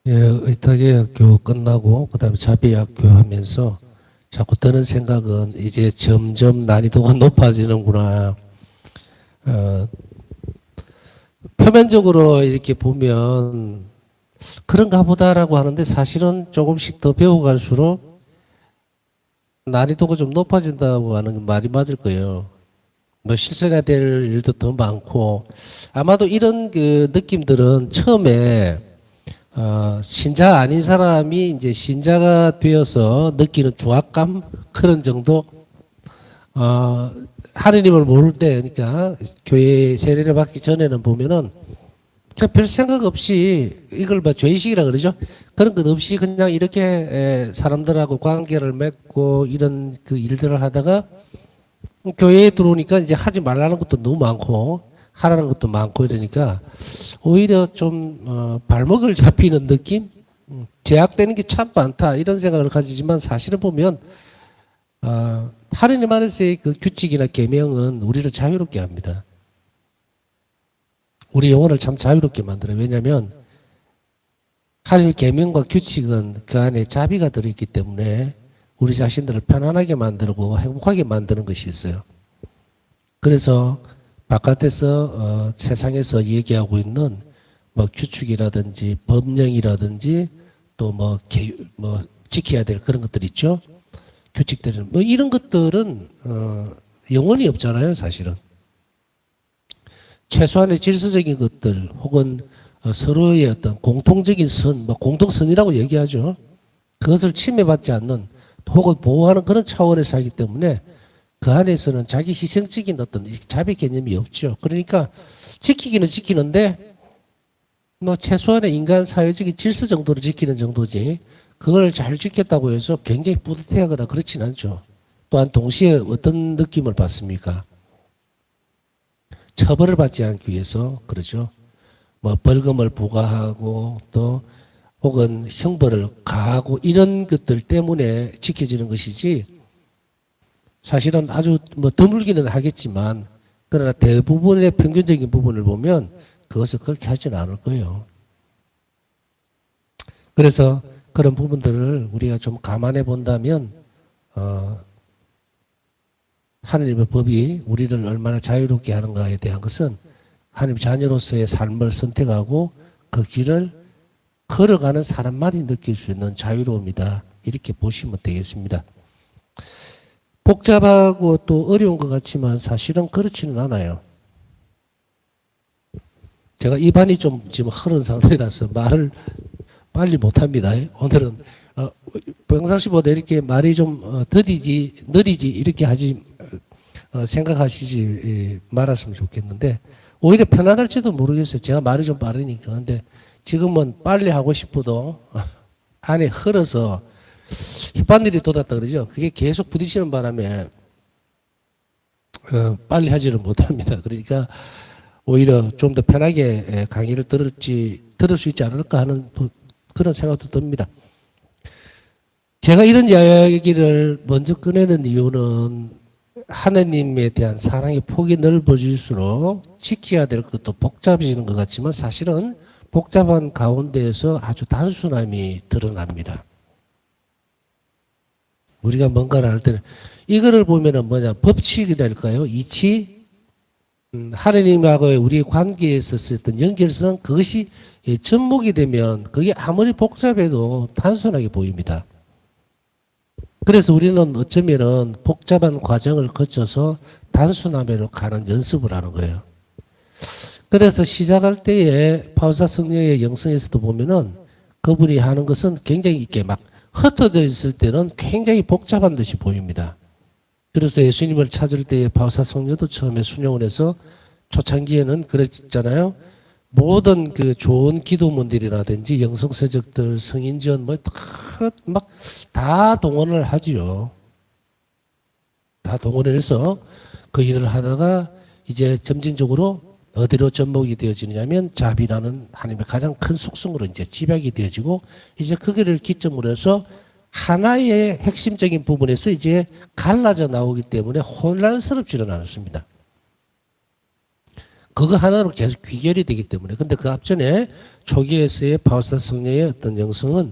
예, 의탁의학교 끝나고 그다음에 자비학교 하면서 자꾸 드는 생각은 이제 점점 난이도가 높아지는구나. 어, 표면적으로 이렇게 보면 그런가 보다라고 하는데 사실은 조금씩 더 배워갈수록 난이도가 좀 높아진다고 하는 말이 맞을 거예요. 뭐 실천해야 될 일도 더 많고 아마도 이런 그 느낌들은 처음에 신자 아닌 사람이 이제 신자가 되어서 느끼는 중압감 그런 정도. 하느님을 모를 때, 그러니까 교회 세례를 받기 전에는 보면은 그냥 별 생각 없이 이걸 뭐 죄의식이라 그러죠. 그런 것 없이 그냥 이렇게 사람들하고 관계를 맺고 이런 그 일들을 하다가 교회에 들어오니까 이제 하지 말라는 것도 너무 많고 하라는 것도 많고 이러니까 오히려 좀 발목을 잡히는 느낌? 제약되는 게 참 많다 이런 생각을 가지지만 사실은 보면 하느님 안에서의 그 규칙이나 계명은 우리를 자유롭게 합니다. 우리 영혼을 참 자유롭게 만들어요. 왜냐하면 하느님 계명과 규칙은 그 안에 자비가 들어있기 때문에 우리 자신들을 편안하게 만들고 행복하게 만드는 것이 있어요. 그래서 바깥에서 세상에서 얘기하고 있는 뭐 규칙이라든지 법령이라든지 또 뭐 지켜야 될 그런 것들 있죠. 규칙들은 뭐 이런 것들은 영원히 없잖아요, 사실은. 최소한의 질서적인 것들 혹은 서로의 어떤 공통적인 선, 뭐 공통선이라고 얘기하죠. 그것을 침해받지 않는 혹은 보호하는 그런 차원에서 하기 때문에 그 안에서는 자기 희생적인 어떤 자비 개념이 없죠. 그러니까 지키기는 지키는데 뭐 최소한의 인간 사회적인 질서 정도로 지키는 정도지 그걸 잘 지켰다고 해서 굉장히 뿌듯해하거나 그렇진 않죠. 또한 동시에 어떤 느낌을 받습니까? 처벌을 받지 않기 위해서 그러죠. 뭐 벌금을 부과하고 또 혹은 형벌을 가하고 이런 것들 때문에 지켜지는 것이지 사실은 아주 뭐 드물기는 하겠지만 그러나 대부분의 평균적인 부분을 보면 그것을 그렇게 하지는 않을 거예요. 그래서 그런 부분들을 우리가 좀 감안해 본다면 하느님의 법이 우리를 얼마나 자유롭게 하는가에 대한 것은 하느님 자녀로서의 삶을 선택하고 그 길을 걸어가는 사람만이 느낄 수 있는 자유로움이다. 이렇게 보시면 되겠습니다. 복잡하고 또 어려운 것 같지만 사실은 그렇지는 않아요. 제가 입안이 좀 지금 흐른 상태라서 말을 빨리 못합니다. 오늘은 평상시보다 이렇게 말이 좀 더디지 느리지 이렇게 하지 생각하시지 말았으면 좋겠는데 오히려 편안할지도 모르겠어요. 제가 말이 좀 빠르니까. 근데 지금은 빨리 하고 싶어도 안에 흘러서 휘바늘이 돋았다 그러죠. 그게 계속 부딪히는 바람에 빨리 하지를 못합니다. 그러니까 오히려 좀 더 편하게 강의를 들을 수 있지 않을까 하는 그런 생각도 듭니다. 제가 이런 이야기를 먼저 꺼내는 이유는 하느님에 대한 사랑의 폭이 넓어질수록 지켜야 될 것도 복잡해지는 것 같지만 사실은 복잡한 가운데에서 아주 단순함이 드러납니다. 우리가 뭔가를 할 때는 이거를 보면은 뭐냐 법칙이랄까요? 이치 하느님하고의 우리의 관계에 있었던 연결성 그것이 접목이 되면 그게 아무리 복잡해도 단순하게 보입니다. 그래서 우리는 어쩌면은 복잡한 과정을 거쳐서 단순함으로 가는 연습을 하는 거예요. 그래서 시작할 때에 파우사 성령의 영성에서도 보면은 그분이 하는 것은 굉장히 이렇게 막 흩어져 있을 때는 굉장히 복잡한 듯이 보입니다. 그래서 예수님을 찾을 때에 파우사 성령도 처음에 순종을 해서 초창기에는 그랬잖아요. 모든 그 좋은 기도문들이라든지 영성서적들, 성인전 뭐 막 다 동원을 하지요. 다 동원을 해서 그 일을 하다가 이제 점진적으로 어디로 접목이 되어지느냐면 자비라는 하나님의 가장 큰 속성으로 이제 집약이 되어지고 이제 그거를 기점으로 해서 하나의 핵심적인 부분에서 이제 갈라져 나오기 때문에 혼란스럽지는 않습니다. 그거 하나로 계속 귀결이 되기 때문에. 근데 그 앞전에 초기에서의 바울사 성령의 어떤 영성은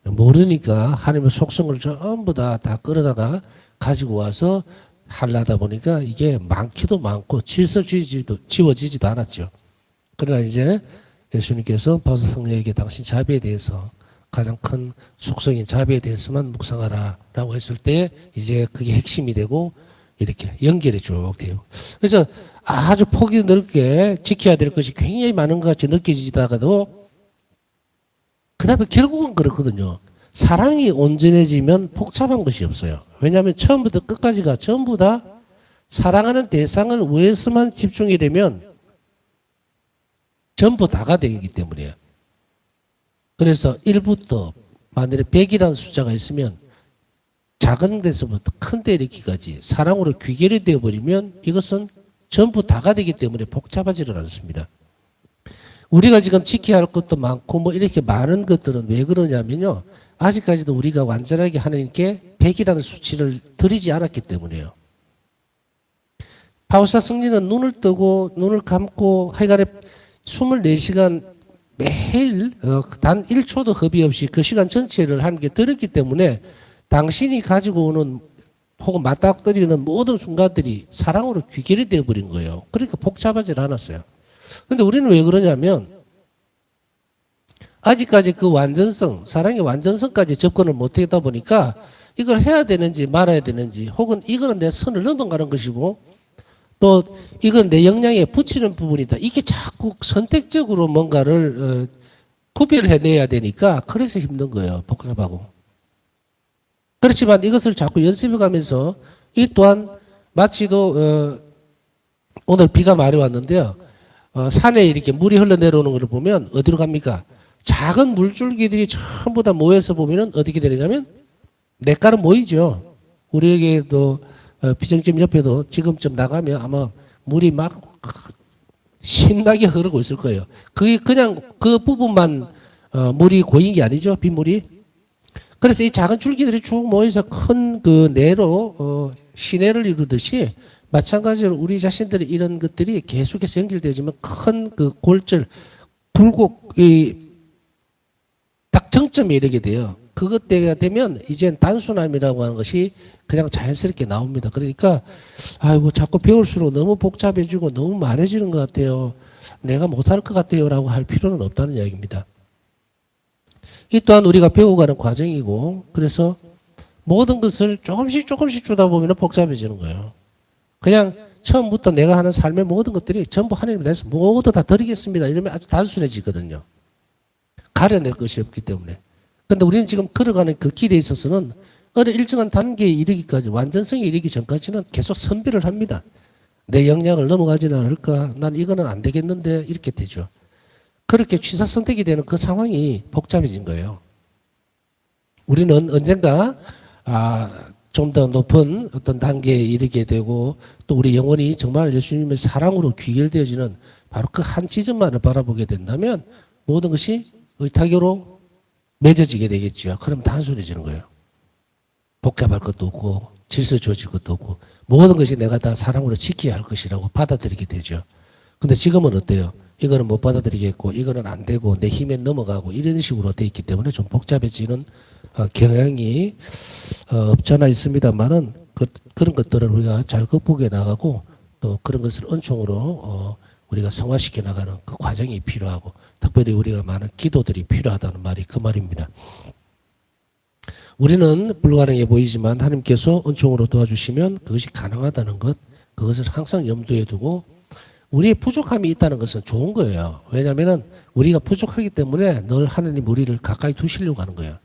모르니까 하나님의 속성을 전부 다 끌어다가 가지고 와서 하려다 보니까 이게 많기도 많고 지워지지도 않았죠. 그러나 이제 예수님께서 바울사 성령에게 당신 자비에 대해서 가장 큰 속성인 자비에 대해서만 묵상하라 라고 했을 때 이제 그게 핵심이 되고 이렇게 연결이 쭉 돼요. 그래서 아주 폭이 넓게 지켜야 될 것이 굉장히 많은 것 같이 느껴지다가도 그 다음에 결국은 그렇거든요. 사랑이 온전해지면 복잡한 것이 없어요. 왜냐하면 처음부터 끝까지가 전부 다 사랑하는 대상을 위해서만 집중이 되면 전부 다가 되기 때문이에요. 그래서 1부터 만일에 100이라는 숫자가 있으면 작은 데서부터 큰 데 이르기까지 사랑으로 귀결이 되어버리면 이것은 전부 다가 되기 때문에 복잡하지를 않습니다. 우리가 지금 지켜야 할 것도 많고 뭐 이렇게 많은 것들은 왜 그러냐면요. 아직까지도 우리가 완전하게 하나님께 100이라는 수치를 드리지 않았기 때문이에요. 바울사 승리는 눈을 뜨고 눈을 감고 하여간에 24시간 매일 단 1초도 허비 없이 그 시간 전체를 하나님께 드렸기 때문에 당신이 가지고 오는 혹은 맞닥뜨리는 모든 순간들이 사랑으로 귀결이 되어버린 거예요. 그러니까 복잡하지 않았어요. 근데 우리는 왜 그러냐면 아직까지 그 완전성, 사랑의 완전성까지 접근을 못하다 보니까 이걸 해야 되는지 말아야 되는지 혹은 이거는 내 선을 넘어가는 것이고 또 이건 내 역량에 붙이는 부분이다. 이게 자꾸 선택적으로 뭔가를 구별해내야 되니까 그래서 힘든 거예요. 복잡하고. 그렇지만 이것을 자꾸 연습해가면서 이 또한 마치도 오늘 비가 많이 왔는데요. 산에 이렇게 물이 흘러내려오는 걸 보면 어디로 갑니까? 작은 물줄기들이 전부 다 모여서 보면은 어떻게 되냐면 냇가로 모이죠. 우리에게도 비정점 옆에도 지금쯤 나가면 아마 물이 막 신나게 흐르고 있을 거예요. 그게 그냥 그 부분만 물이 고인 게 아니죠. 빗물이. 그래서 이 작은 줄기들이 쭉 모여서 큰 그 내로 시내를 이루듯이 마찬가지로 우리 자신들의 이런 것들이 계속해서 연결되지만 큰 그 골절 굴곡이 딱 정점에 이르게 돼요. 그것 때가 되면 이젠 단순함이라고 하는 것이 그냥 자연스럽게 나옵니다. 그러니까 아이고 자꾸 배울수록 너무 복잡해지고 너무 많아지는 것 같아요. 내가 못할 것 같아요라고 할 필요는 없다는 이야기입니다. 이 또한 우리가 배워가는 과정이고 그래서 모든 것을 조금씩 주다 보면 복잡해지는 거예요. 그냥 처음부터 내가 하는 삶의 모든 것들이 전부 하나님 대해서 모두 다 드리겠습니다. 이러면 아주 단순해지거든요. 가려낼 것이 없기 때문에. 그런데 우리는 지금 걸어가는 그 길에 있어서는 어느 일정한 단계에 이르기까지 완전성에 이르기 전까지는 계속 선별을 합니다. 내 역량을 넘어가지는 않을까? 난 이거는 안 되겠는데 이렇게 되죠. 그렇게 취사 선택이 되는 그 상황이 복잡해진 거예요. 우리는 언젠가 좀 더 높은 어떤 단계에 이르게 되고 또 우리 영혼이 정말 예수님의 사랑으로 귀결되어지는 바로 그 한 지점만을 바라보게 된다면 모든 것이 의탁으로 맺어지게 되겠죠. 그럼 단순해지는 거예요. 복잡할 것도 없고 질서 주어질 것도 없고 모든 것이 내가 다 사랑으로 지켜야 할 것이라고 받아들이게 되죠. 근데 지금은 어때요? 이거는 못 받아들이겠고 이거는 안 되고 내 힘에 넘어가고 이런 식으로 돼 있기 때문에 좀 복잡해지는 경향이 없잖아 있습니다만은 그런 것들을 우리가 잘 극복해 나가고 또 그런 것을 은총으로 우리가 성화시켜 나가는 그 과정이 필요하고 특별히 우리가 많은 기도들이 필요하다는 말이 그 말입니다. 우리는 불가능해 보이지만 하나님께서 은총으로 도와주시면 그것이 가능하다는 것 그것을 항상 염두에 두고 우리의 부족함이 있다는 것은 좋은 거예요. 왜냐하면 우리가 부족하기 때문에 늘 하나님 우리를 가까이 두시려고 하는 거예요.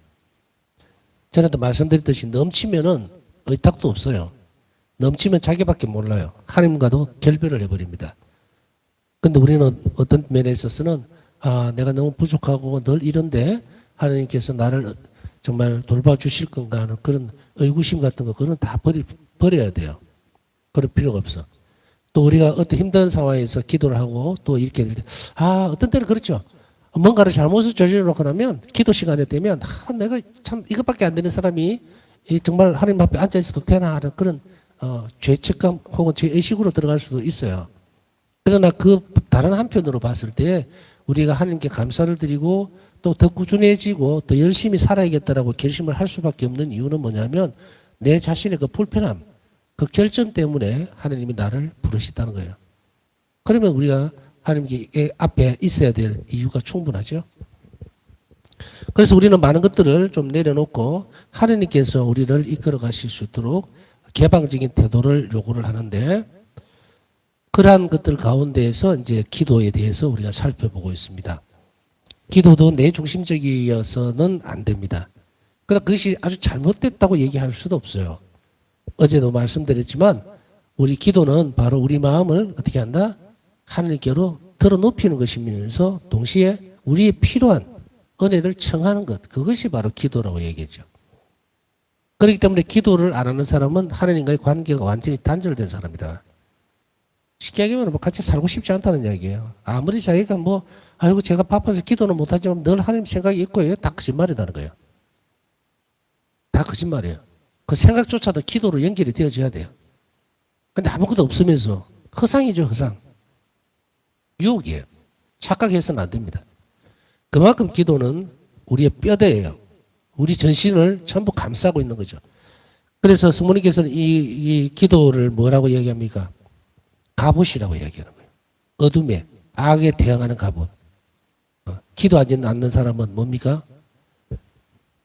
전에도 말씀드렸듯이 넘치면은 의탁도 없어요. 넘치면 자기밖에 몰라요. 하나님과도 결별을 해버립니다. 근데 우리는 어떤 면에 있어서는 내가 너무 부족하고 늘 이런데 하나님께서 나를 정말 돌봐주실 건가 하는 그런 의구심 같은 거 그건 다 버려야 돼요. 그럴 필요가 없어. 또 우리가 어떤 힘든 상황에서 기도를 하고 또 이렇게 어떤 때는 그렇죠. 뭔가를 잘못을 저질러놓고 나면 기도 시간에 되면 내가 참 이것밖에 안 되는 사람이 정말 하나님 앞에 앉아 있어도 되나 하는 그런 죄책감 혹은 죄의식으로 들어갈 수도 있어요. 그러나 그 다른 한편으로 봤을 때 우리가 하나님께 감사를 드리고 또 더 꾸준해지고 더 열심히 살아야겠다라고 결심을 할 수밖에 없는 이유는 뭐냐면 내 자신의 그 불편함, 그 결점 때문에 하나님이 나를 부르셨다는 거예요. 그러면 우리가 하나님께 앞에 있어야 될 이유가 충분하죠. 그래서 우리는 많은 것들을 좀 내려놓고 하나님께서 우리를 이끌어 가실 수 있도록 개방적인 태도를 요구를 하는데 그러한 것들 가운데에서 이제 기도에 대해서 우리가 살펴보고 있습니다. 기도도 내 중심적이어서는 안 됩니다. 그러나 그것이 아주 잘못됐다고 얘기할 수도 없어요. 어제도 말씀드렸지만 우리 기도는 바로 우리 마음을 어떻게 한다? 하나님께로 들어높이는 것이면서 동시에 우리의 필요한 은혜를 청하는 것, 그것이 바로 기도라고 얘기했죠. 그렇기 때문에 기도를 안 하는 사람은 하나님과의 관계가 완전히 단절된 사람이다. 쉽게 얘기하면 뭐 같이 살고 싶지 않다는 이야기예요. 아무리 자기가 뭐 아이고 제가 바빠서 기도는 못하지만 늘 하나님 생각이 있고 다 거짓말이라는 거예요. 다 거짓말이에요. 그 생각조차도 기도로 연결이 되어져야 돼요. 근데 아무것도 없으면서 허상이죠, 허상. 유혹이에요. 착각해서는 안 됩니다. 그만큼 기도는 우리의 뼈대예요. 우리 전신을 전부 감싸고 있는 거죠. 그래서 성모님께서는 이 기도를 뭐라고 얘기합니까? 갑옷이라고 얘기하는 거예요. 어둠에 악에 대항하는 갑옷. 기도하지 않는 사람은 뭡니까?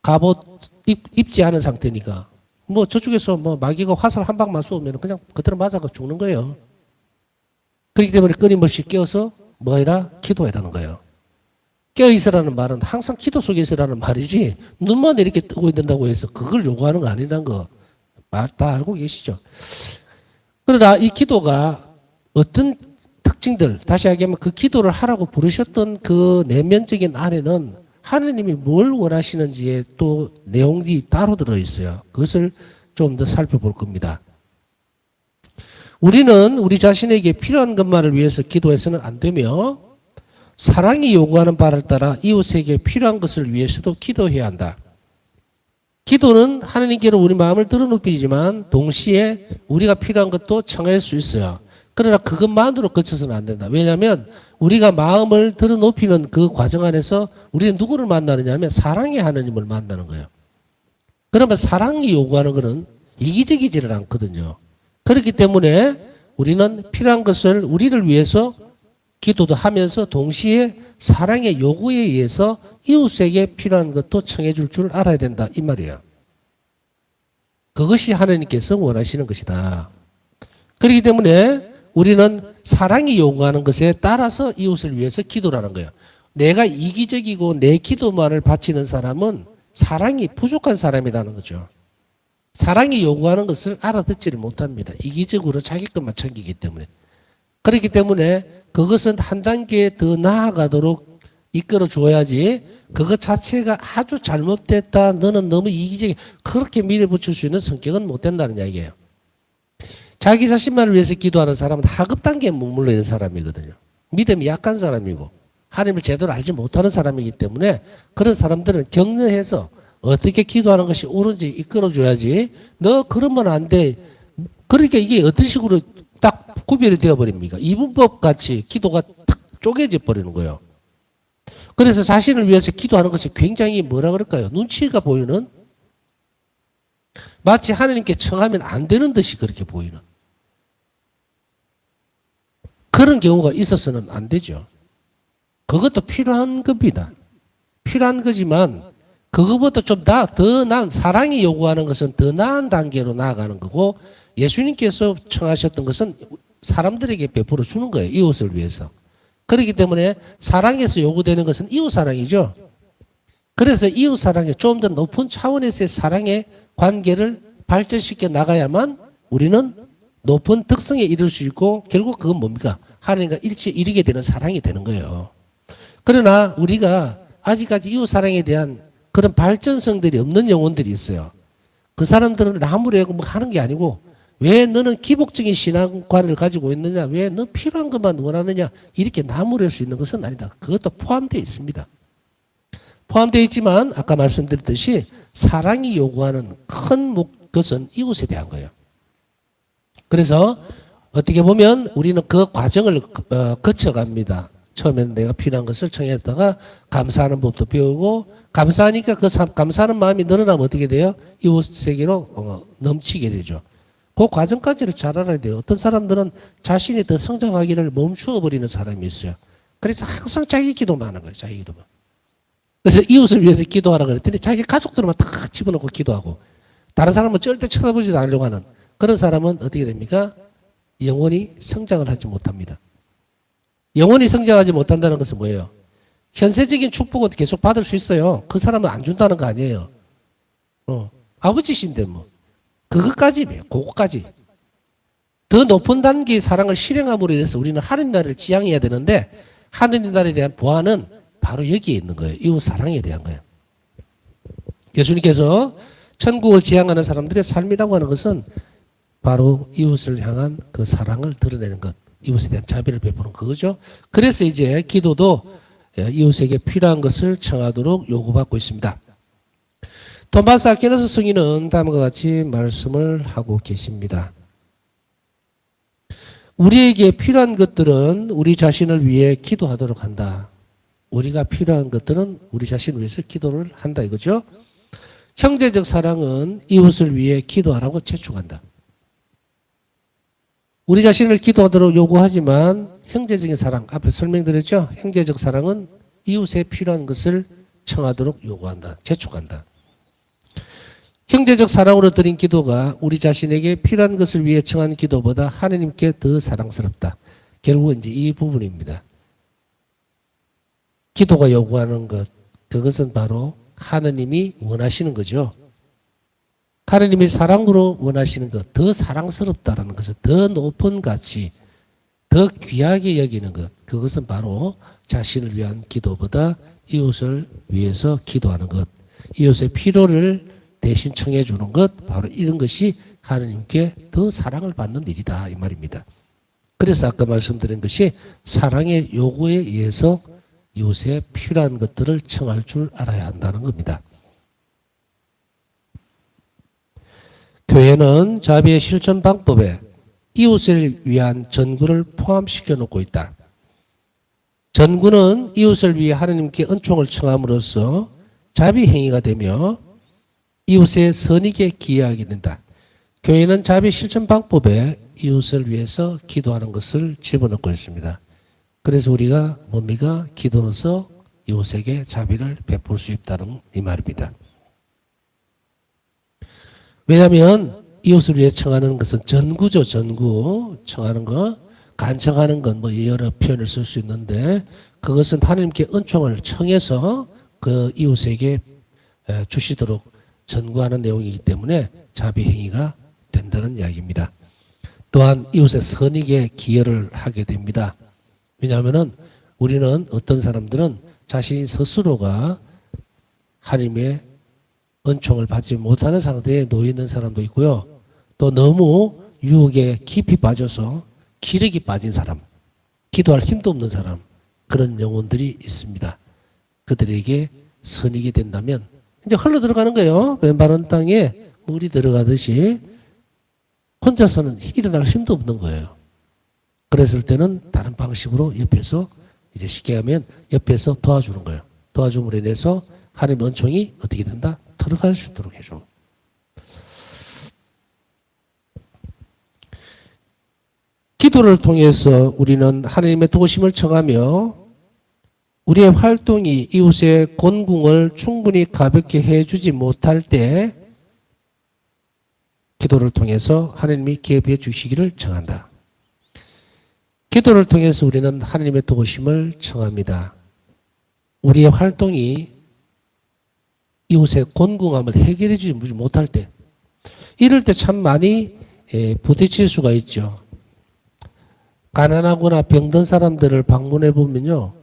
갑옷 입지 않은 상태니까 뭐 저쪽에서 뭐 마귀가 화살 한 방만 쏘면 그냥 그대로 맞아가 죽는 거예요. 그렇기 때문에 끊임없이 깨어서 뭐 해라? 기도해라는 거예요. 깨어있으라는 말은 항상 기도 속에 있으라는 말이지 눈만 이렇게 뜨고 있는다고 해서 그걸 요구하는 거 아니라는 거 다 알고 계시죠? 그러나 이 기도가 어떤 특징들, 다시 얘기하면 그 기도를 하라고 부르셨던 그 내면적인 안에는 하느님이 뭘 원하시는지에 또 내용이 따로 들어있어요. 그것을 좀 더 살펴볼 겁니다. 우리는 우리 자신에게 필요한 것만을 위해서 기도해서는 안 되며 사랑이 요구하는 바를 따라 이웃에게 필요한 것을 위해서도 기도해야 한다. 기도는 하나님께로 우리 마음을 들어눕히지만 동시에 우리가 필요한 것도 청할 수 있어요. 그러나 그것만으로 그쳐서는 안 된다. 왜냐하면 우리가 마음을 들어높이는 그 과정 안에서 우리는 누구를 만나느냐 하면 사랑의 하나님을 만나는 거예요. 그러면 사랑이 요구하는 것은 이기적이지를 않거든요. 그렇기 때문에 우리는 필요한 것을 우리를 위해서 기도도 하면서 동시에 사랑의 요구에 의해서 이웃에게 필요한 것도 청해 줄 줄 알아야 된다. 이 말이에요. 그것이 하나님께서 원하시는 것이다. 그렇기 때문에 우리는 사랑이 요구하는 것에 따라서 이웃을 위해서 기도를 하는 거예요. 내가 이기적이고 내 기도만을 바치는 사람은 사랑이 부족한 사람이라는 거죠. 사랑이 요구하는 것을 알아듣지를 못합니다. 이기적으로 자기 것만 챙기기 때문에. 그렇기 때문에 그것은 한 단계 더 나아가도록 이끌어 줘야지 그것 자체가 아주 잘못됐다. 너는 너무 이기적이 그렇게 밀어붙일 수 있는 성격은 못 된다는 이야기예요. 자기 자신만을 위해서 기도하는 사람은 하급 단계에 머물러 있는 사람이거든요. 믿음이 약한 사람이고 하나님을 제대로 알지 못하는 사람이기 때문에 그런 사람들은 격려해서 어떻게 기도하는 것이 옳은지 이끌어줘야지 너 그러면 안 돼. 그러니까 이게 어떤 식으로 딱 구별이 되어버립니까? 이분법 같이 기도가 탁 쪼개져 버리는 거예요. 그래서 자신을 위해서 기도하는 것이 굉장히 뭐라 그럴까요? 눈치가 보이는 마치 하나님께 청하면 안 되는 듯이 그렇게 보이는 그런 경우가 있어서는 안 되죠. 그것도 필요한 겁니다. 필요한 거지만 그것보다 좀 더 나은 사랑이 요구하는 것은 더 나은 단계로 나아가는 거고 예수님께서 청하셨던 것은 사람들에게 베풀어 주는 거예요. 이웃을 위해서. 그렇기 때문에 사랑에서 요구되는 것은 이웃 사랑이죠. 그래서 이웃 사랑에 좀 더 높은 차원에서의 사랑의 관계를 발전시켜 나가야만 우리는 높은 특성에 이를 수 있고 결국 그건 뭡니까? 하나님과 이르게 되는 사랑이 되는 거예요. 그러나 우리가 아직까지 이웃 사랑에 대한 그런 발전성들이 없는 영혼들이 있어요. 그 사람들은 나무래고 뭐 하는 게 아니고 왜 너는 기복적인 신앙관을 가지고 있느냐? 왜 너 필요한 것만 원하느냐? 이렇게 나무랄 수 있는 것은 아니다. 그것도 포함되어 있습니다. 포함되어 있지만 아까 말씀드렸듯이 사랑이 요구하는 큰 것은 이웃에 대한 거예요. 그래서 어떻게 보면 우리는 그 과정을 거쳐갑니다. 처음에는 내가 필요한 것을 청했다가 감사하는 법도 배우고 감사하니까 감사하는 마음이 늘어나면 어떻게 돼요? 이웃에게로 넘치게 되죠. 그 과정까지를 잘 알아야 돼요. 어떤 사람들은 자신이 더 성장하기를 멈추어 버리는 사람이 있어요. 그래서 항상 자기 기도만 하는 거예요. 자기 기도만. 그래서 이웃을 위해서 기도하라 그랬더니 자기 가족들만 탁 집어넣고 기도하고 다른 사람은 절대 쳐다보지도 않으려고 하는 그런 사람은 어떻게 됩니까? 영원히 성장을 하지 못합니다. 영원히 성장하지 못한다는 것은 뭐예요? 현세적인 축복은 계속 받을 수 있어요. 그 사람은 안 준다는 거 아니에요. 아버지신데 뭐. 그것까지, 그것까지. 더 높은 단계의 사랑을 실행함으로 인해서 우리는 하느님 나라를 지향해야 되는데 하느님 나라에 대한 보안은 바로 여기에 있는 거예요. 이웃 사랑에 대한 거예요. 예수님께서 천국을 지향하는 사람들의 삶이라고 하는 것은 바로 이웃을 향한 그 사랑을 드러내는 것, 이웃에 대한 자비를 베푸는 그거죠. 그래서 이제 기도도 이웃에게 필요한 것을 청하도록 요구받고 있습니다. 토마스 아퀴나스 성인은 다음과 같이 말씀을 하고 계십니다. 우리에게 필요한 것들은 우리 자신을 위해 기도하도록 한다. 우리가 필요한 것들은 우리 자신을 위해서 기도를 한다 이거죠. 형제적 사랑은 이웃을 위해 기도하라고 재촉한다. 우리 자신을 기도하도록 요구하지만 형제적인 사랑, 앞에 설명드렸죠. 형제적 사랑은 이웃에 필요한 것을 청하도록 요구한다. 재촉한다. 형제적 사랑으로 드린 기도가 우리 자신에게 필요한 것을 위해 청한 기도보다 하느님께 더 사랑스럽다. 결국은 이제 이 부분입니다. 기도가 요구하는 것, 그것은 바로 하느님이 원하시는 거죠. 하느님이 사랑으로 원하시는 것, 더 사랑스럽다라는 것은 더 높은 가치, 더 귀하게 여기는 것, 그것은 바로 자신을 위한 기도보다 이웃을 위해서 기도하는 것, 이웃의 필요를 대신 청해 주는 것, 바로 이런 것이 하느님께 더 사랑을 받는 일이다 이 말입니다. 그래서 아까 말씀드린 것이 사랑의 요구에 의해서 이웃에 필요한 것들을 청할 줄 알아야 한다는 겁니다. 교회는 자비의 실천 방법에 이웃을 위한 전구를 포함시켜 놓고 있다. 전구는 이웃을 위해 하느님께 은총을 청함으로써 자비 행위가 되며 이웃의 선익에 기여하게 된다. 교회는 자비 실천 방법에 이웃을 위해서 기도하는 것을 집어넣고 있습니다. 그래서 우리가 뭡니까? 기도로서 이웃에게 자비를 베풀 수 있다는 이 말입니다. 왜냐하면 이웃을 위해 청하는 것은 전구죠. 전구. 청하는 것, 간청하는 건 뭐 여러 표현을 쓸 수 있는데 그것은 하나님께 은총을 청해서 그 이웃에게 주시도록 전구하는 내용이기 때문에 자비 행위가 된다는 이야기입니다. 또한 이웃의 선익에 기여를 하게 됩니다. 왜냐하면은 우리는 어떤 사람들은 자신 스스로가 하나님의 은총을 받지 못하는 상태에 놓여 있는 사람도 있고요. 또 너무 유혹에 깊이 빠져서 기력이 빠진 사람, 기도할 힘도 없는 사람, 그런 영혼들이 있습니다. 그들에게 선익이 된다면 이제 흘러 들어가는 거예요. 맨바른 땅에 물이 들어가듯이 혼자서는 일어날 힘도 없는 거예요. 그랬을 때는 다른 방식으로 옆에서 이제 쉽게 하면 옆에서 도와주는 거예요. 도와줌으로 인해서 하나님의 은총이 어떻게 된다? 들어갈 수 있도록 해줘. 기도를 통해서 우리는 하나님의 도우심을 청하며 우리의 활동이 이웃의 곤궁을 충분히 가볍게 해주지 못할 때 기도를 통해서 하나님이 기회해 주시기를 청한다. 기도를 통해서 우리는 하나님의 도우심을 청합니다. 우리의 활동이 이웃의 곤궁함을 해결해 주지 못할 때, 이럴 때 참 많이 부딪힐 수가 있죠. 가난하거나 병든 사람들을 방문해 보면요,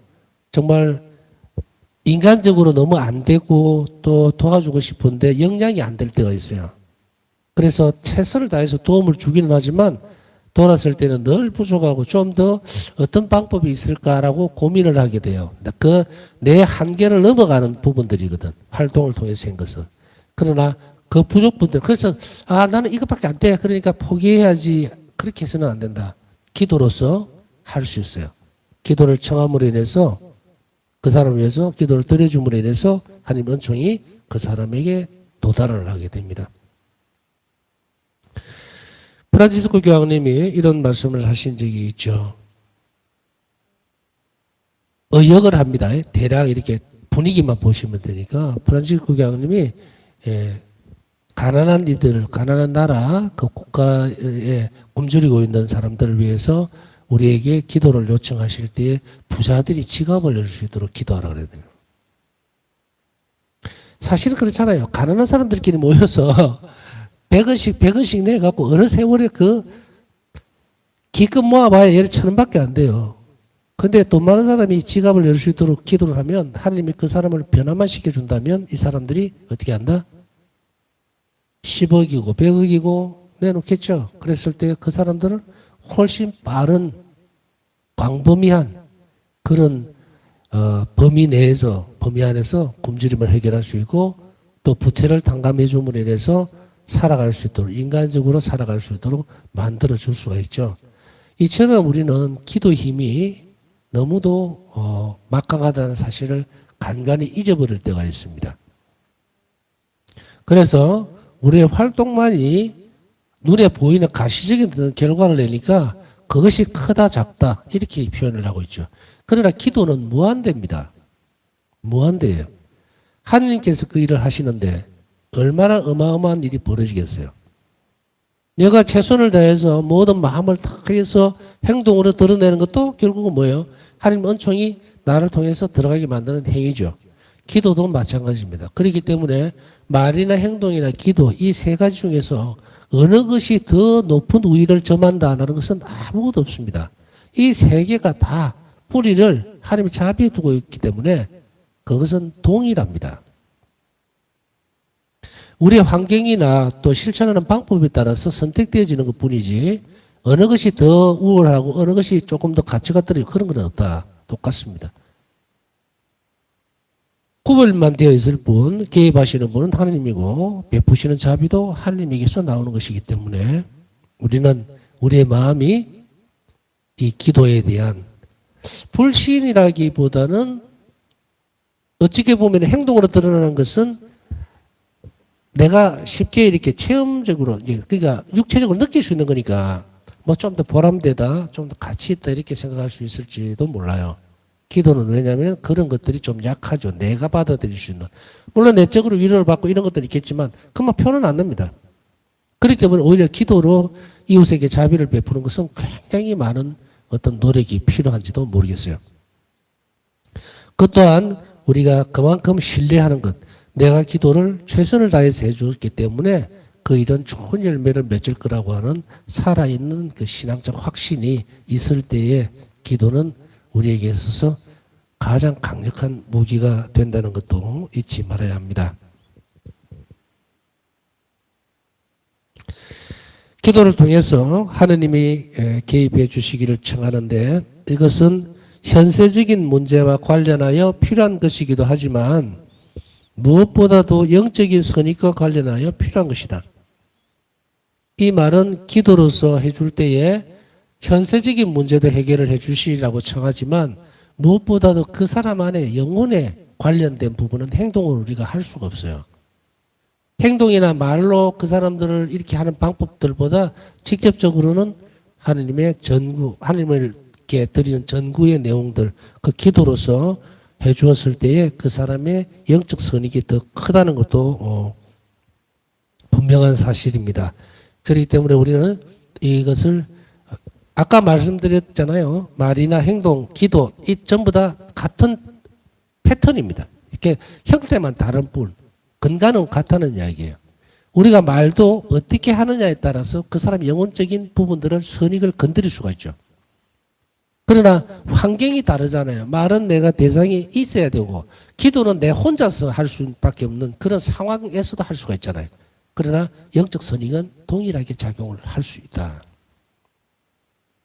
정말 인간적으로 너무 안 되고 또 도와주고 싶은데 영향이 안 될 때가 있어요. 그래서 최선을 다해서 도움을 주기는 하지만 돌았을 때는 늘 부족하고 좀 더 어떤 방법이 있을까라고 고민을 하게 돼요. 그 내 한계를 넘어가는 부분들이거든. 활동을 통해서 한 것은. 그러나 그 부족분들, 그래서 나는 이것밖에 안 돼. 그러니까 포기해야지. 그렇게 해서는 안 된다. 기도로서 할 수 있어요. 기도를 청함으로 인해서 그 사람을 위해서 기도를 드려줌으로 인해서 하나님 은총이 그 사람에게 도달을 하게 됩니다. 프란치스코 교황님이 이런 말씀을 하신 적이 있죠. 의역을 합니다. 대략 이렇게 분위기만 보시면 되니까 프란치스코 교황님이 가난한 이들, 가난한 나라, 그 국가에 굶주리고 있는 사람들을 위해서 우리에게 기도를 요청하실 때에 부자들이 지갑을 열 수 있도록 기도하라 그래요. 사실은 그렇잖아요. 가난한 사람들끼리 모여서 100원씩 내갖고 어느 세월에 그 기껏 모아봐야 얘를 1,000원밖에 안 돼요. 근데 돈 많은 사람이 지갑을 열 수 있도록 기도를 하면 하나님이 그 사람을 변화만 시켜준다면 이 사람들이 어떻게 한다? 10억이고 100억이고 내놓겠죠. 그랬을 때 그 사람들은 훨씬 빠른 광범위한 그런 범위 안에서 굶주림을 해결할 수 있고 또 부채를 탕감해 줌으로 인해서 살아갈 수 있도록 인간적으로 살아갈 수 있도록 만들어 줄 수가 있죠. 이처럼 우리는 기도의 힘이 너무도 막강하다는 사실을 간간히 잊어버릴 때가 있습니다. 그래서 우리의 활동만이 눈에 보이는 가시적인 결과를 내니까 그것이 크다 작다 이렇게 표현을 하고 있죠. 그러나 기도는 무한대입니다. 무한대예요. 하느님께서 그 일을 하시는데 얼마나 어마어마한 일이 벌어지겠어요. 내가 최선을 다해서 모든 마음을 다 해서 행동으로 드러내는 것도 결국은 뭐예요? 하나님 은총이 나를 통해서 들어가게 만드는 행위죠. 기도도 마찬가지입니다. 그렇기 때문에 말이나 행동이나 기도 이 세 가지 중에서 어느 것이 더 높은 우위를 점한다는 것은 아무것도 없습니다. 이 세 개가 다 뿌리를 하나님이 자비에 두고 있기 때문에 그것은 동일합니다. 우리의 환경이나 또 실천하는 방법에 따라서 선택되어지는 것 뿐이지 어느 것이 더 우월하고 어느 것이 조금 더 가치가 떨어지고 그런 건 없다. 똑같습니다. 구별만 되어 있을 뿐 개입하시는 분은 하나님이고 베푸시는 자비도 하나님에게서 나오는 것이기 때문에 우리는 우리의 마음이 이 기도에 대한 불신이라기보다는 어떻게 보면 행동으로 드러나는 것은 내가 쉽게 이렇게 체험적으로 그러니까 육체적으로 느낄 수 있는 거니까 뭐 좀 더 보람되다, 좀 더 가치 있다 이렇게 생각할 수 있을지도 몰라요. 기도는 왜냐하면 그런 것들이 좀 약하죠. 내가 받아들일 수 있는. 물론 내적으로 위로를 받고 이런 것들이 있겠지만 그만 표는 안 납니다. 그렇기 때문에 오히려 기도로 이웃에게 자비를 베푸는 것은 굉장히 많은 어떤 노력이 필요한지도 모르겠어요. 그 또한 우리가 그만큼 신뢰하는 것, 내가 기도를 최선을 다해서 해주었기 때문에 그 일은 좋은 열매를 맺을 거라고 하는 살아있는 그 신앙적 확신이 있을 때에 기도는 우리에게 있어서 가장 강력한 무기가 된다는 것도 잊지 말아야 합니다. 기도를 통해서 하느님이 개입해 주시기를 청하는데 이것은 현세적인 문제와 관련하여 필요한 것이기도 하지만 무엇보다도 영적인 선익과 관련하여 필요한 것이다. 이 말은 기도로서 해줄 때에 현세적인 문제도 해결을 해 주시라고 청하지만 무엇보다도 그 사람 안에 영혼에 관련된 부분은 행동을 우리가 할 수가 없어요. 행동이나 말로 그 사람들을 이렇게 하는 방법들보다 직접적으로는 하느님의 전구, 하느님께 드리는 전구의 내용들, 그 기도로서 해 주었을 때에 그 사람의 영적 선익이 더 크다는 것도 분명한 사실입니다. 그렇기 때문에 우리는 이것을 아까 말씀드렸잖아요. 말이나 행동, 기도 이 전부 다 같은 패턴입니다. 이렇게 형태만 다른 뿐 근간은 같다는 이야기예요. 우리가 말도 어떻게 하느냐에 따라서 그 사람의 영혼적인 부분들을 선익을 건드릴 수가 있죠. 그러나 환경이 다르잖아요. 말은 내가 대상이 있어야 되고 기도는 내 혼자서 할 수밖에 없는 그런 상황에서도 할 수가 있잖아요. 그러나 영적 선익은 동일하게 작용을 할 수 있다.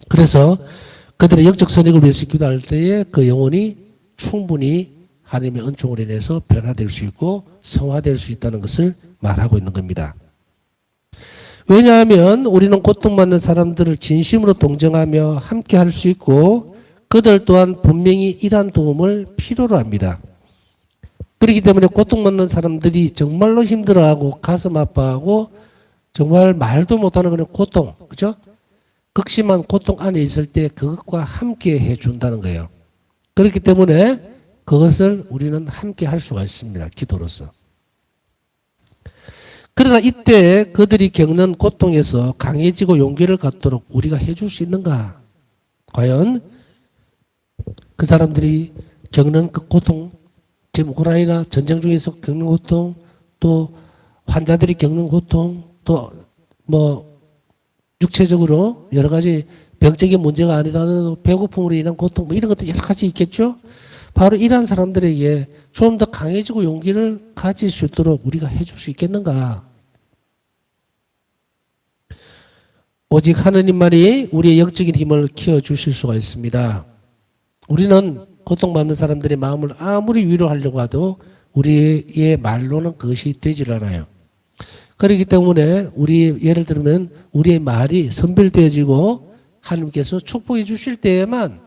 그래서 그들의 영적 선익을 위해서 기도할 때에 그 영혼이 충분히 하나님의 은총으로 인해서 변화될 수 있고 성화될 수 있다는 것을 말하고 있는 겁니다. 왜냐하면 우리는 고통받는 사람들을 진심으로 동정하며 함께 할 수 있고 그들 또한 분명히 이러한 도움을 필요로 합니다. 그렇기 때문에 고통받는 사람들이 정말로 힘들어하고 가슴 아파하고 정말 말도 못하는 그런 고통, 그죠? 극심한 고통 안에 있을 때 그것과 함께 해준다는 거예요. 그렇기 때문에 그것을 우리는 함께 할 수가 있습니다. 기도로서. 그러나 이때 그들이 겪는 고통에서 강해지고 용기를 갖도록 우리가 해줄 수 있는가? 과연 그 사람들이 겪는 그 고통, 지금 우크라이나 전쟁 중에서 겪는 고통, 또 환자들이 겪는 고통, 또 뭐 육체적으로 여러 가지 병적인 문제가 아니라도 배고픔으로 인한 고통, 뭐 이런 것들 여러 가지 있겠죠? 바로 이러한 사람들에게 좀 더 강해지고 용기를 가질 수 있도록 우리가 해줄 수 있겠는가? 오직 하느님만이 우리의 영적인 힘을 키워주실 수가 있습니다. 우리는 고통받는 사람들의 마음을 아무리 위로하려고 해도 우리의 말로는 그것이 되질 않아요. 그렇기 때문에 예를 들면 우리의 말이 선별되어지고 하나님께서 축복해 주실 때에만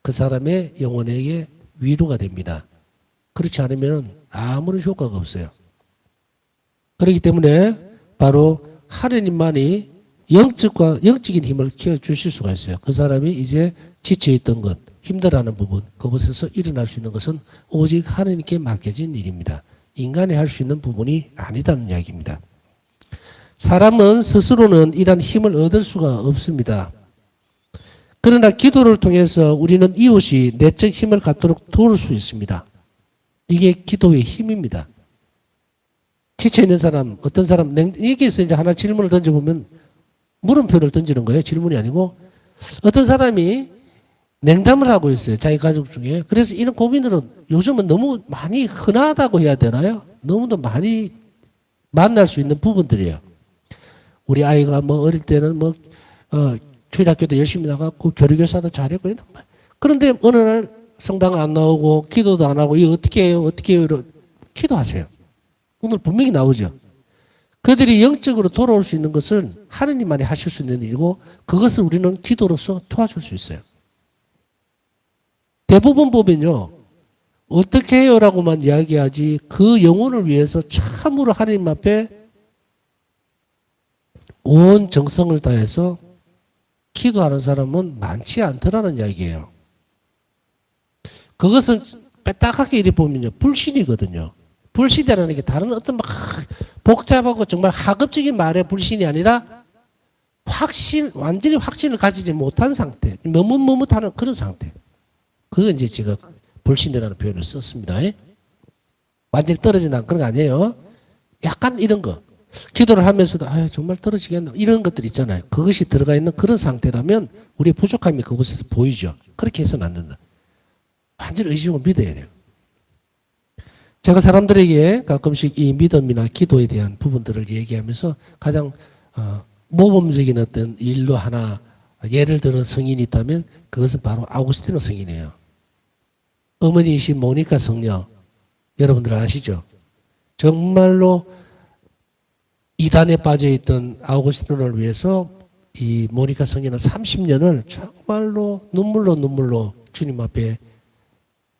그 사람의 영혼에게 위로가 됩니다. 그렇지 않으면 아무런 효과가 없어요. 그렇기 때문에 바로 하느님만이 영적인 힘을 키워주실 수가 있어요. 그 사람이 이제 지쳐있던 것, 힘들어하는 부분, 그곳에서 일어날 수 있는 것은 오직 하느님께 맡겨진 일입니다. 인간이 할 수 있는 부분이 아니다는 이야기입니다. 사람은 스스로는 이런 힘을 얻을 수가 없습니다. 그러나 기도를 통해서 우리는 이웃이 내적 힘을 갖도록 도울 수 있습니다. 이게 기도의 힘입니다. 지쳐있는 사람, 어떤 사람, 여기에서 이제 하나 질문을 던져보면 물음표를 던지는 거예요. 질문이 아니고 어떤 사람이 냉담을 하고 있어요. 자기 가족 중에. 그래서 이런 고민들은 요즘은 너무 많이 흔하다고 해야 되나요? 너무도 많이 만날 수 있는 부분들이에요. 우리 아이가 뭐 어릴 때는 주일학교도 열심히 나갔고 교류교사도 잘했고 그런데 어느 날 성당 안 나오고 기도도 안 하고 이거 어떻게 해요? 어떻게 해요? 기도하세요. 오늘 분명히 나오죠. 그들이 영적으로 돌아올 수 있는 것을 하느님만이 하실 수 있는 일이고 그것을 우리는 기도로서 도와줄 수 있어요. 대부분 보면요. 어떻게 해요라고만 이야기하지 그 영혼을 위해서 참으로 하나님 앞에 온 정성을 다해서 기도하는 사람은 많지 않더라는 이야기예요. 그것은 빼딱하게 이리 보면요. 불신이거든요. 불신이라는 게 다른 어떤 막 복잡하고 정말 하급적인 말의 불신이 아니라 완전히 확신을 가지지 못한 상태. 머뭇머뭇하는 그런 상태. 그거 이제 제가 불신이라는 표현을 썼습니다. 완전히 떨어진 그런 거 아니에요. 약간 이런 거. 기도를 하면서도 정말 떨어지겠나 이런 것들 있잖아요. 그것이 들어가 있는 그런 상태라면 우리의 부족함이 그곳에서 보이죠. 그렇게 해서는 안 된다. 완전히 의심을 믿어야 돼요. 제가 사람들에게 가끔씩 이 믿음이나 기도에 대한 부분들을 얘기하면서 가장 모범적인 어떤 일로 하나 예를 들어 성인이 있다면 그것은 바로 아우구스티노 성인이에요. 어머니이신 모니카 성녀 여러분들 아시죠? 정말로 이단에 빠져있던 아우구스티노를 위해서 이 모니카 성녀는 30년을 정말로 눈물로 주님 앞에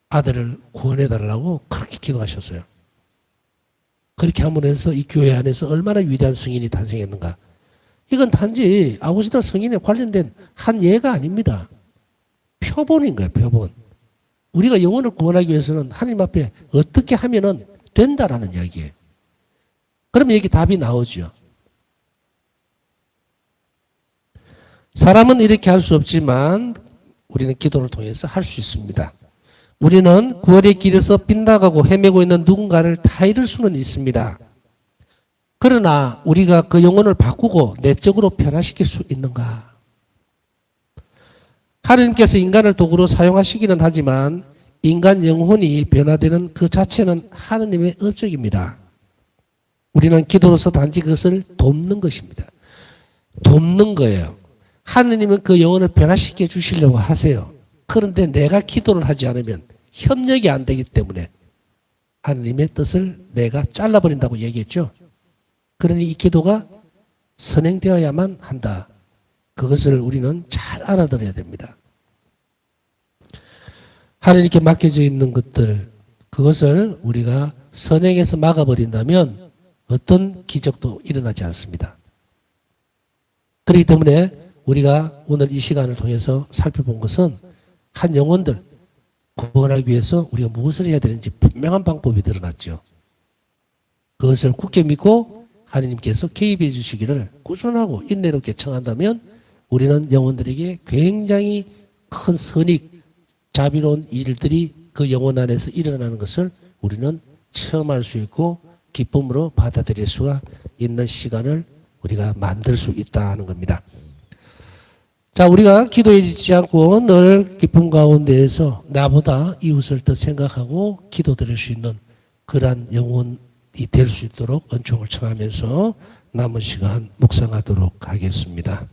아들을 구원해달라고 그렇게 기도하셨어요. 그렇게 함으로 해서 이 교회 안에서 얼마나 위대한 성인이 탄생했는가. 이건 단지 아우구스티노 성인에 관련된 한 예가 아닙니다. 표본인 거예요. 표본. 우리가 영혼을 구원하기 위해서는 하나님 앞에 어떻게 하면은 된다라는 이야기예요. 그러면 여기 답이 나오죠. 사람은 이렇게 할 수 없지만 우리는 기도를 통해서 할 수 있습니다. 우리는 구원의 길에서 빗나가고 헤매고 있는 누군가를 다 잃을 수는 있습니다. 그러나 우리가 그 영혼을 바꾸고 내적으로 변화시킬 수 있는가? 하나님께서 인간을 도구로 사용하시기는 하지만 인간 영혼이 변화되는 그 자체는 하나님의 업적입니다. 우리는 기도로서 단지 그것을 돕는 것입니다. 돕는 거예요. 하느님은 그 영혼을 변화시켜 주시려고 하세요. 그런데 내가 기도를 하지 않으면 협력이 안 되기 때문에 하느님의 뜻을 내가 잘라버린다고 얘기했죠. 그러니 이 기도가 선행되어야만 한다. 그것을 우리는 잘 알아들어야 됩니다. 하나님께 맡겨져 있는 것들, 그것을 우리가 선행해서 막아버린다면 어떤 기적도 일어나지 않습니다. 그렇기 때문에 우리가 오늘 이 시간을 통해서 살펴본 것은 한 영혼들 구원하기 위해서 우리가 무엇을 해야 되는지 분명한 방법이 드러났죠. 그것을 굳게 믿고 하나님께서 개입해 주시기를 꾸준하고 인내롭게 청한다면 우리는 영혼들에게 굉장히 큰 선익, 자비로운 일들이 그 영혼 안에서 일어나는 것을 우리는 체험할 수 있고 기쁨으로 받아들일 수가 있는 시간을 우리가 만들 수 있다는 겁니다. 자, 우리가 기도에 지치지 않고 늘 기쁨 가운데에서 나보다 이웃을 더 생각하고 기도드릴 수 있는 그러한 영혼이 될 수 있도록 은총을 청하면서 남은 시간 묵상하도록 하겠습니다.